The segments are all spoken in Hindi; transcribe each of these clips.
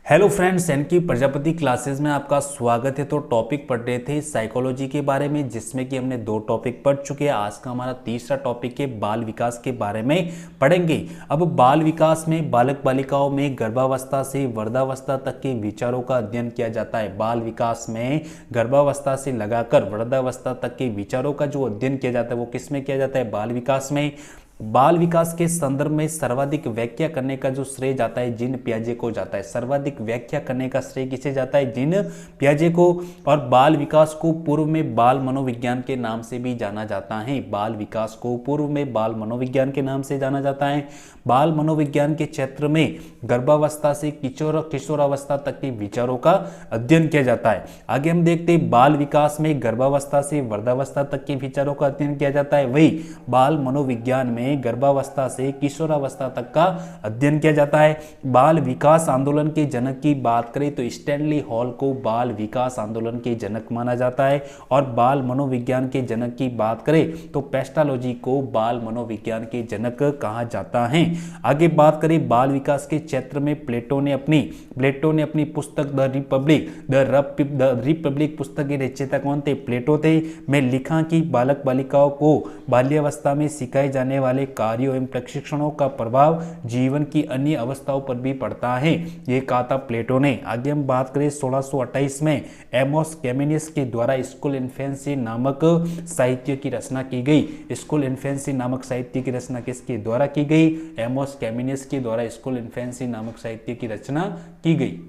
हेलो फ्रेंड्स, एनकी प्रजापति क्लासेस में आपका स्वागत है। तो टॉपिक पढ़ रहे थे साइकोलॉजी के बारे में, जिसमें कि हमने 2 टॉपिक पढ़ चुके हैं। आज का हमारा तीसरा टॉपिक है बाल विकास के बारे में पढ़ेंगे। अब बाल विकास में बालक बालिकाओं में गर्भावस्था से वृद्धावस्था तक के विचारों का अध्ययन किया जाता है। बाल विकास में गर्भावस्था से लगाकर वृद्धावस्था तक के विचारों का जो अध्ययन किया जाता है वो किस में किया जाता है? बाल विकास में। बाल विकास के संदर्भ में सर्वाधिक व्याख्या करने का जो श्रेय जाता है जीन पियाजे को जाता है। सर्वाधिक व्याख्या करने का श्रेय किसे जाता है? जीन पियाजे को। और बाल विकास को पूर्व में बाल मनोविज्ञान के नाम से भी जाना जाता है। बाल विकास को पूर्व में बाल मनोविज्ञान के नाम से जाना जाता है। बाल मनोविज्ञान के क्षेत्र में गर्भावस्था से किशोरावस्था तक के विचारों का अध्ययन किया जाता है। आगे हम देखते हैं बाल विकास में गर्भावस्था से वृद्धावस्था तक के विचारों का अध्ययन किया जाता है। वही बाल मनोविज्ञान में गर्भावस्था से किशोरावस्था तक का अध्ययन किया जाता है। बाल विकास आंदोलन के जनक की बात करें तो स्टैनली हॉल को बाल विकास आंदोलन के जनक माना जाता है। और बाल मनोविज्ञान के जनक की बात करें तो पेस्टालॉजी को बाल मनोविज्ञान के जनक कहा जाता है। आगे बात करें बाल विकास के क्षेत्र में प्लेटो ने अपनी पुस्तक द रिपब्लिक पुस्तक के रचयिता कौन थे? प्लेटो थे। मैं लिखा कि बालक बालिकाओं को बाल्यावस्था में सिखाए जाने वाले कार्यों एवं प्रशिक्षणों का प्रभाव जीवन की अन्य अवस्थाओं पर भी पड़ता है, ये कहा था प्लेटो ने। आगे हम बात करें 1628 में एमोस कैमिनियस के द्वारा स्कूल इन्फेंसी नामक साहित्य की रचना की गई। स्कूल इन्फेंसी नामक साहित्य की रचना किसके द्वारा की गई? एमोस कैमिनियस के द्वारा स्कूल इन्फेंसी नामक साहित्य की रचना की गई।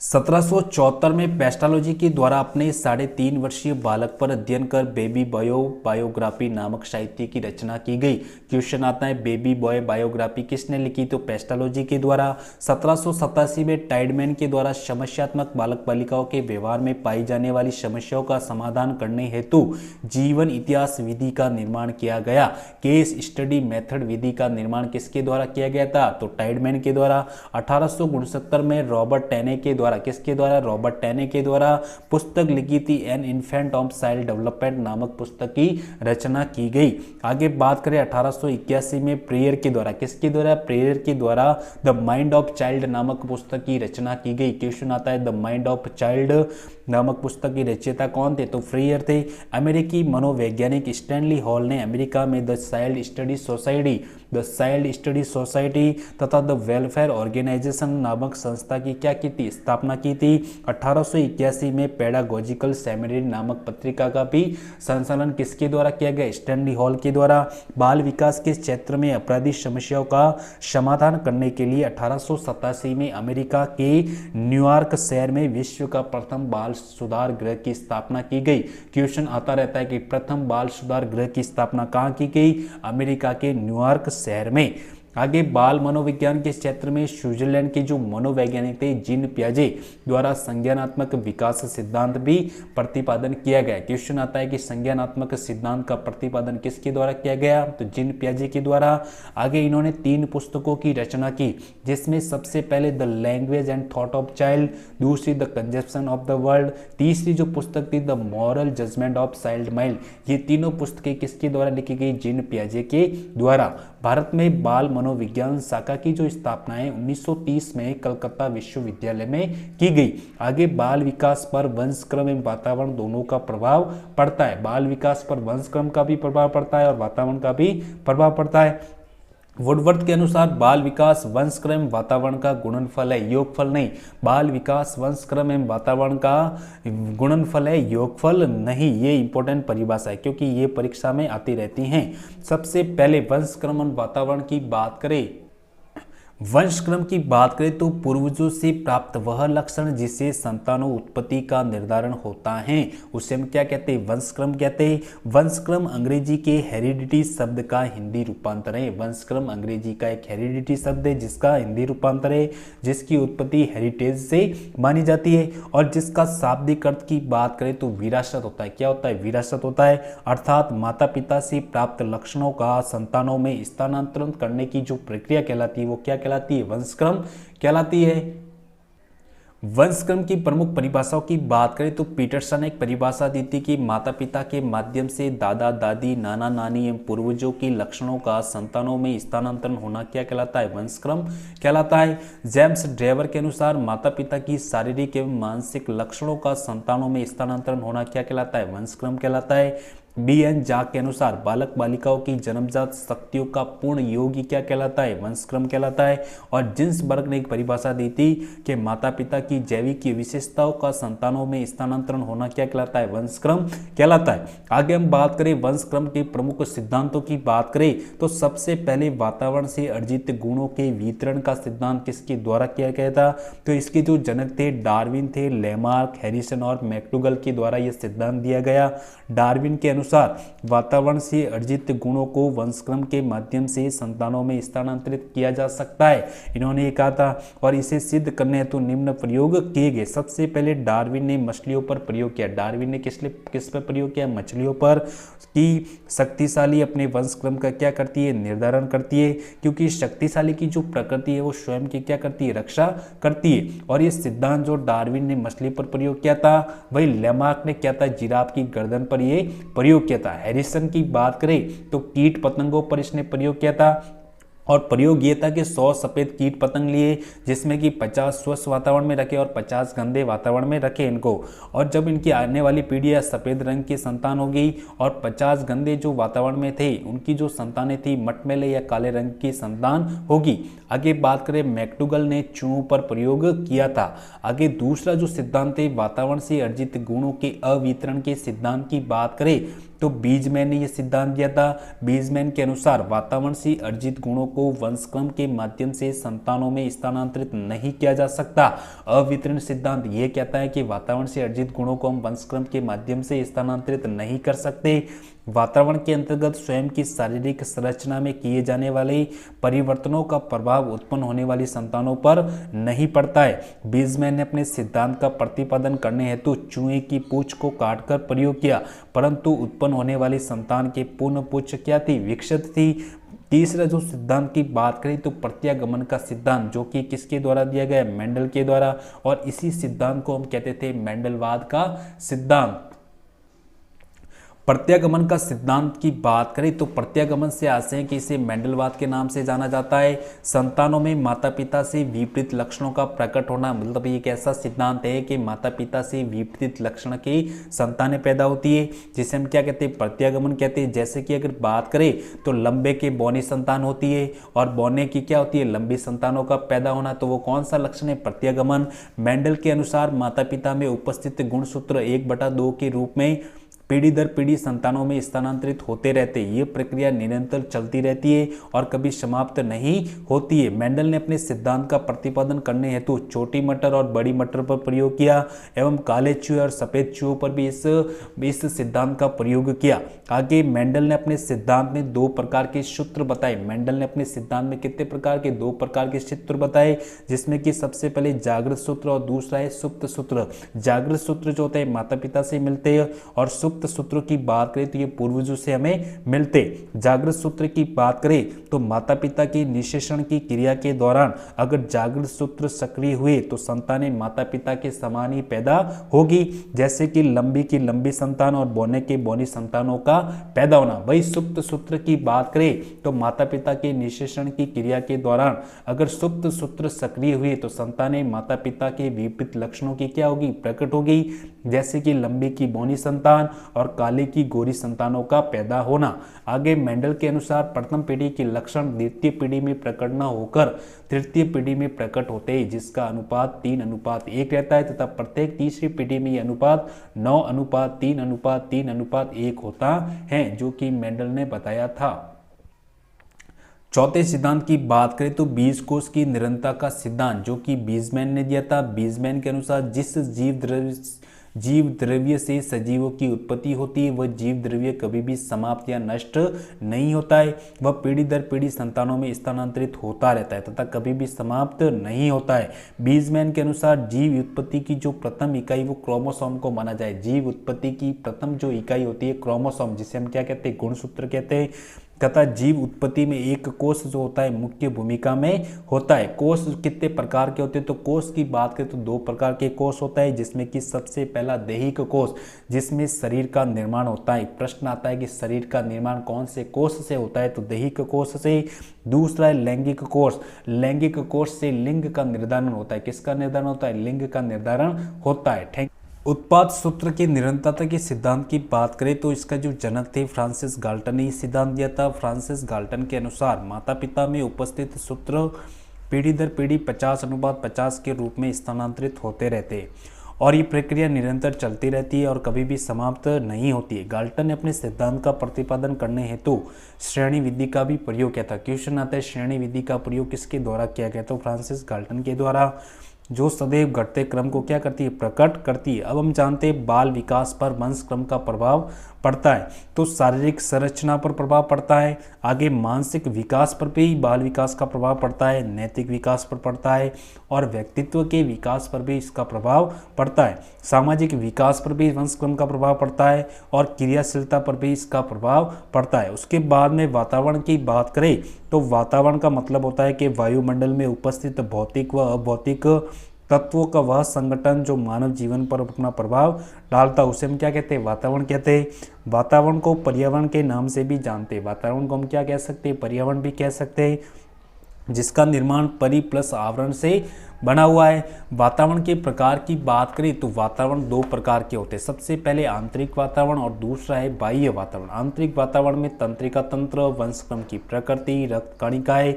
1774 में पेस्टालॉजी के द्वारा अपने 3.5 वर्षीय बालक पर अध्ययन कर बेबी बॉय बायोग्राफी नामक साहित्य की रचना की गई। क्वेश्चन आता है बेबी बॉय बायोग्राफी किसने लिखी? तो पेस्टालॉजी के द्वारा। 1787 में टाइडमैन के द्वारा समस्यात्मक बालक बालिकाओं के व्यवहार में पाई जाने वाली समस्याओं का समाधान करने हेतु जीवन इतिहास विधि का निर्माण किया गया। केस स्टडी मेथड विधि का निर्माण किसके द्वारा किया गया था? तो टाइडमैन के द्वारा। 1869 में रॉबर्ट टेने के द्वारा, किसके द्वारा? रॉबर्ट टेने के द्वारा पुस्तक लिखी थी an infant of child development नामक पुस्तक की रचना की गई। आगे बात करें 1881 में प्रेयर के द्वारा, किसके द्वारा? प्रेयर के द्वारा द माइंड ऑफ चाइल्ड नामक पुस्तक की रचना की गई। क्वेश्चन आता है द माइंड ऑफ चाइल्ड नामक पुस्तक की रचयिता कौन थे? तो फ्रेयर थे। अमेरिकी मनोवैज्ञानिक स्टैनली हॉल ने अमेरिका में द चाइल्ड स्टडी सोसाइटी तथा द वेलफेयर ऑर्गेनाइजेशन नामक संस्था की क्या की थी? स्थापना की थी। 1881 में पेडागोजिकल सेमिनरी नामक पत्रिका का भी संचालन किसके द्वारा किया गया? स्टैनली हॉल के द्वारा। बाल विकास के क्षेत्र में अपराधी समस्याओं का समाधान करने के लिए 1887 में अमेरिका के न्यूयॉर्क शहर में विश्व का प्रथम बाल सुधार गृह की स्थापना की गई। क्वेश्चन आता रहता है कि प्रथम बाल सुधार गृह की स्थापना कहाँ की गई? अमेरिका के न्यूयॉर्क शहर में। आगे बाल मनोविज्ञान के क्षेत्र में स्विट्जरलैंड के जो मनोवैज्ञानिक थे जीन पियाजे द्वारा संज्ञानात्मक विकास सिद्धांत भी प्रतिपादन किया गया। क्वेश्चन आता है कि संज्ञानात्मक सिद्धांत का प्रतिपादन किसके द्वारा किया गया? तो जीन पियाजे के द्वारा। आगे इन्होंने 3 पुस्तकों की रचना की, जिसमें सबसे पहले the language and thought of child, दूसरी the conception of the world, तीसरी जो पुस्तक थी the moral judgement of child mind. ये तीनों पुस्तकें किसके द्वारा लिखी गई? जीन पियाजे के द्वारा। भारत में बाल मनोविज्ञान शाखा की जो स्थापना है 1930 में कलकत्ता विश्वविद्यालय में की गई। आगे बाल विकास पर वंशक्रम एवं वातावरण दोनों का प्रभाव पड़ता है। बाल विकास पर वंशक्रम का भी प्रभाव पड़ता है और वातावरण का भी प्रभाव पड़ता है। वुडवर्थ के अनुसार बाल विकास वंशक्रम वातावरण का गुणनफल है, योगफल नहीं। बाल विकास वंशक्रम एवं वातावरण का गुणनफल है, योगफल नहीं। ये इंपॉर्टेंट परिभाषा है क्योंकि ये परीक्षा में आती रहती हैं। सबसे पहले वंशक्रम और वातावरण की बात करें, वंशक्रम की बात करें तो पूर्वजों से प्राप्त वह लक्षण जिससे संतानों उत्पत्ति का निर्धारण होता है उसे हम क्या कहते हैं? वंशक्रम कहते हैं। वंशक्रम अंग्रेजी के हेरिडिटी शब्द का हिंदी रूपांतर है। वंशक्रम अंग्रेजी का एक हेरिडिटी शब्द है जिसका हिंदी रूपांतर है, जिसकी उत्पत्ति हेरिटेज से मानी जाती है और जिसका शाब्दिक अर्थ की बात करें तो विरासत होता है। क्या होता है? विरासत होता है, अर्थात माता पिता से प्राप्त लक्षणों का संतानों में स्थानांतरण करने की जो प्रक्रिया कहलाती है वो क्या कहलाती है? वंशक्रम कहलाती है। वंशक्रम की प्रमुख परिभाषाओं की बात करें तो पीटरसन ने एक परिभाषा दी थी कि माता पिता के माध्यम से दादा दादी नाना नानी एवं पूर्वजों के लक्षणों का संतानों में स्थानांतरण होना क्या कहलाता है, वंशक्रम कहलाता है। जेम्स ड्रेवर के अनुसार माता पिता की शारीरिक एवं मानसिक लक्षणों का संतानों में स्थानांतरण होना क्या कहलाता है, वंशक्रम कहलाता है। बी.एन. जाक के अनुसार बालक बालिकाओं की जन्मजात शक्तियों का पूर्ण योग क्या कहलाता है, वंशक्रम कहलाता है। और जिन्सबर्ग ने एक परिभाषा दी थी कि माता पिता की जैविक विशेषताओं का संतानों में स्थानांतरण होना क्या कहलाता है, वंशक्रम कहलाता है। आगे हम बात करें वंशक्रम के प्रमुख सिद्धांतों की बात करें तो सबसे पहले वातावरण से अर्जित गुणों के वितरण का सिद्धांत किसके द्वारा किया गया था, तो इसके जो जनक थे डार्विन थे, लेमार्क, हैरिसन और मैक्डूगल के द्वारा यह सिद्धांत दिया गया। डार्विन के अनुसार वातावरण से अर्जित गुणों को वंशक्रम के माध्यम से संतानों में स्थानांतरित किया जा सकता है, इन्होंने ये कहा था। और इसे सिद्ध करने हेतु निम्न प्रयोग किए गए। सबसे पहले डार्विन ने मछलियों पर प्रयोग किया। डार्विन ने किस पर प्रयोग किया, मछलियों पर, कि शक्तिशाली अपने वंशक्रम का क्या करती है, निर्धारण करती है, क्योंकि शक्तिशाली की जो प्रकृति है वो स्वयं की क्या करती है, रक्षा करती है। और ये सिद्धांत जो डार्विन ने मछली पर प्रयोग किया था वही लेमार्क ने क्या था, जिराफ की गर्दन पर ये प्रयोग किया था। हैरिसन की बात करें तो कीट पतंगों पर इसने प्रयोग किया था। और प्रयोग ये था कि 100 सफ़ेद कीट पतंग लिए, जिसमें कि 50 स्वच्छ वातावरण में रखे और 50 गंदे वातावरण में रखे इनको। और जब इनकी आने वाली पीढ़ी या सफ़ेद रंग की संतान होगी और 50 गंदे जो वातावरण में थे उनकी जो संतानें थी मटमैले या काले रंग की संतान होगी। आगे बात करें मैक्डूगल ने चूहों पर प्रयोग किया था। आगे दूसरा जो सिद्धांत है वातावरण से अर्जित गुणों के अवितरण के सिद्धांत की बात करें तो बीजमैन ने यह सिद्धांत दिया था। बीजमैन के अनुसार वातावरण से अर्जित गुणों को वंशक्रम के माध्यम से संतानों में स्थानांतरित नहीं किया जा सकता। अवितरण सिद्धांत यह कहता है कि वातावरण से अर्जित गुणों को हम वंशक्रम के माध्यम से स्थानांतरित नहीं कर सकते। वातावरण के अंतर्गत स्वयं की शारीरिक संरचना में किए जाने वाले परिवर्तनों का प्रभाव उत्पन्न होने वाली संतानों पर नहीं पड़ता है। बीजमैन ने अपने सिद्धांत का प्रतिपादन करने हेतु चूहे की पूंछ को काटकर प्रयोग किया, परंतु उत्पन्न होने वाली संतान की पूर्ण पूंछ क्या थी, विकसित थी। तीसरा जो सिद्धांत की बात करें तो प्रत्यागमन का सिद्धांत, जो कि किसके द्वारा दिया गया, मेंडल के द्वारा। और इसी सिद्धांत को हम कहते थे मेंडलवाद का सिद्धांत। प्रत्यागमन का सिद्धांत की बात करें तो प्रत्यागमन से आशय है कि इसे मेंडलवाद के नाम से जाना जाता है। संतानों में माता पिता से विपरीत लक्षणों का प्रकट होना, मतलब एक ऐसा सिद्धांत है कि माता पिता से विपरीत लक्षण की संतानें पैदा होती है, जिसे हम क्या कहते हैं, प्रत्यागमन कहते हैं। जैसे कि अगर बात करें तो लंबे के बौनी संतान होती है और बौने की क्या होती है, लंबी संतानों का पैदा होना, तो वो कौन सा लक्षण है, प्रत्यागमन। मेंडल के अनुसार माता पिता में उपस्थित गुणसूत्र 1/2 के रूप में पीढ़ी दर पीढ़ी संतानों में स्थानांतरित होते रहते। ये प्रक्रिया निरंतर चलती रहती है और कभी समाप्त नहीं होती है। मेंडल ने अपने सिद्धांत का प्रतिपादन करने हेतु छोटी मटर और बड़ी मटर पर प्रयोग किया एवं काले चूहे और सफेद चूहों पर भी इस सिद्धांत का प्रयोग किया। आगे मेंडल ने अपने सिद्धांत में 2 प्रकार के सूत्र बताए। मेंडल ने अपने सिद्धांत में कितने प्रकार के, 2 प्रकार के सूत्र बताए, जिसमें कि सबसे पहले जागृत सूत्र और दूसरा है सुप्त सूत्र। जागृत सूत्र जो होते हैं माता पिता से मिलते हैं और सुप्त सूत्रों की बात करें तो ये पूर्वजों से हमें मिलते। जागृत सूत्र की बात करें तो माता पिता की निषेचन की क्रिया के दौरान अगर जागृत सूत्र सक्रिय हुए तो संतानें माता पिता के समान ही पैदा होगी, जैसे कि लंबी की लंबी संतान और बौने के बौनी संतानों का पैदा होना। वही सुप्त सूत्र की बात करें तो माता पिता के निषेचन की क्रिया के दौरान अगर सुप्त सूत्र सक्रिय हुए तो संतानें माता पिता के विपरीत लक्षणों की क्या होगी, प्रकट होगी, जैसे कि लंबी की बौनी संतान और काले की गोरी संतानों का पैदा होना। आगे मेंडल के अनुसार प्रथम पीढ़ी के लक्षण द्वितीय पीढ़ी में प्रकट न होकर तृतीय पीढ़ी में प्रकट होते हैं, जिसका अनुपात 3:1 रहता है तथा प्रत्येक तीसरी पीढ़ी में यह अनुपात 9:3:3:1 होता है, जो कि मेंडल ने बताया था। चौथे सिद्धांत की बात करें तो बीजकोश की निरंतरता का सिद्धांत, जो कि बीजमैन ने दिया था। बीजमैन के अनुसार जिस जीव द्रव्य से सजीवों की उत्पत्ति होती है वह जीव द्रव्य कभी भी समाप्त या नष्ट नहीं होता है, वह पीढ़ी दर पीढ़ी संतानों में स्थानांतरित होता रहता है तथा कभी भी समाप्त नहीं होता है। बीजमैन के अनुसार जीव उत्पत्ति की जो प्रथम इकाई वो क्रोमोसोम को माना जाए। जीव उत्पत्ति की प्रथम जो इकाई होती है क्रोमोसोम, जिसे हम क्या कहते हैं, गुणसूत्र कहते हैं। तथा जीव उत्पत्ति में एक कोष जो होता है मुख्य भूमिका में होता है। कोष कितने प्रकार के होते हैं, तो कोष की बात करें तो 2 प्रकार के कोष होता है, जिसमें कि सबसे पहला दैहिक कोष, जिसमें शरीर का निर्माण होता है। प्रश्न आता है कि शरीर का निर्माण कौन से कोष से होता है, तो दैहिक कोष से। दूसरा है लैंगिक कोष, लैंगिक कोष से लिंग का निर्धारण होता है। किसका निर्धारण होता है, लिंग का निर्धारण होता है। उत्पाद सूत्र की निरंतरता के सिद्धांत की बात करें तो इसका जो जनक थे फ्रांसिस गाल्टन ने इस सिद्धांत दिया था। फ्रांसिस गाल्टन के अनुसार माता पिता में उपस्थित सूत्र पीढ़ी दर पीढ़ी 50:50 के रूप में स्थानांतरित होते रहते और ये प्रक्रिया निरंतर चलती रहती है और कभी भी समाप्त नहीं होती है। गाल्टन ने अपने सिद्धांत का प्रतिपादन करने हेतु श्रेणी विधि का भी प्रयोग किया था। क्वेश्चन आता है श्रेणी विधि का प्रयोग किसके द्वारा किया गया, तो फ्रांसिस गाल्टन के द्वारा, जो सदैव घटते क्रम को क्या करती है, प्रकट करती है। अब हम जानते हैं बाल विकास पर वंश क्रम का प्रभाव पड़ता है, तो शारीरिक संरचना पर प्रभाव पड़ता है, आगे मानसिक विकास पर भी बाल विकास का प्रभाव पड़ता है, नैतिक विकास पर पड़ता है और व्यक्तित्व के विकास पर भी इसका प्रभाव पड़ता है। सामाजिक विकास पर भी वंश क्रम का प्रभाव पड़ता है और क्रियाशीलता पर भी इसका प्रभाव पड़ता है। उसके बाद में वातावरण की बात करें तो वातावरण का मतलब होता है कि वायुमंडल में उपस्थित भौतिक व अभौतिक तत्वों का वह संगठन जो मानव जीवन पर अपना प्रभाव डालता है, उसे हम क्या कहते हैं, वातावरण कहते हैं। वातावरण को पर्यावरण के नाम से भी जानते हैं। वातावरण को हम क्या कह सकते हैं, पर्यावरण भी कह सकते हैं, जिसका निर्माण परि प्लस आवरण से बना हुआ है। वातावरण के प्रकार की बात करें तो वातावरण 2 प्रकार के होते हैं। सबसे पहले आंतरिक वातावरण और दूसरा है बाह्य वातावरण। आंतरिक वातावरण में तंत्रिका तंत्र, वंशक्रम की प्रकृति, रक्त कणिकाएं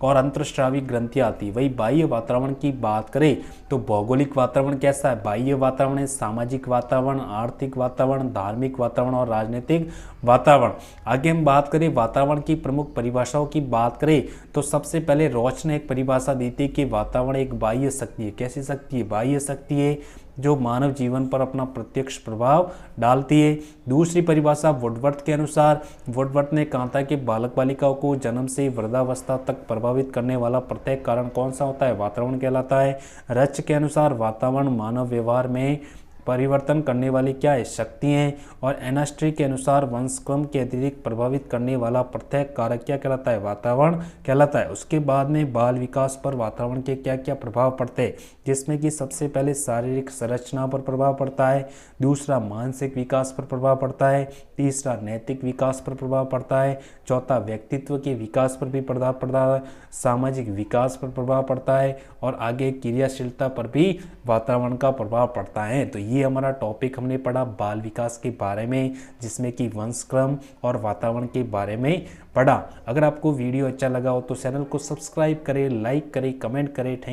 और अंतरस्रावी ग्रंथियां आती है। वही बाह्य वातावरण की बात करें तो भौगोलिक वातावरण कैसा है, बाह्य वातावरण है सामाजिक वातावरण, आर्थिक वातावरण, धार्मिक वातावरण और राजनीतिक वातावरण। आगे हम बात करें वातावरण की प्रमुख परिभाषाओं की बात करें तो सबसे पहले रॉच ने एक परिभाषा दी थी कि वातावरण एक बाह्य शक्ति है। कैसी शक्ति है, बाह्य शक्ति है जो मानव जीवन पर अपना प्रत्यक्ष प्रभाव डालती है। दूसरी परिभाषा वुडवर्थ के अनुसार, वुडवर्थ ने कहा था कि बालक बालिकाओं को जन्म से वृद्धावस्था तक प्रभावित करने वाला प्रत्येक कारण कौन सा होता है, वातावरण कहलाता है। रच के अनुसार वातावरण मानव व्यवहार में परिवर्तन करने वाली क्या है, शक्ति है। और एनास्ट्री के अनुसार वंशक्रम के अतिरिक्त प्रभावित करने वाला प्रत्येक कारक क्या कहलाता है, वातावरण कहलाता है। उसके बाद में बाल विकास पर वातावरण के क्या क्या प्रभाव पड़ते हैं, जिसमें कि सबसे पहले शारीरिक संरचना पर प्रभाव पड़ता है, दूसरा मानसिक विकास पर प्रभाव पड़ता है, तीसरा नैतिक विकास पर प्रभाव पड़ता है, चौथा व्यक्तित्व के विकास पर भी प्रभाव पड़ता है, सामाजिक विकास पर प्रभाव पड़ता है और आगे क्रियाशीलता पर भी वातावरण का प्रभाव पड़ता है। तो ये हमारा टॉपिक हमने पढ़ा बाल विकास के बारे में, जिसमें कि वंशक्रम और वातावरण के बारे में पढ़ा। अगर आपको वीडियो अच्छा लगा हो तो चैनल को सब्सक्राइब करें, लाइक करें, कमेंट करें। थैंक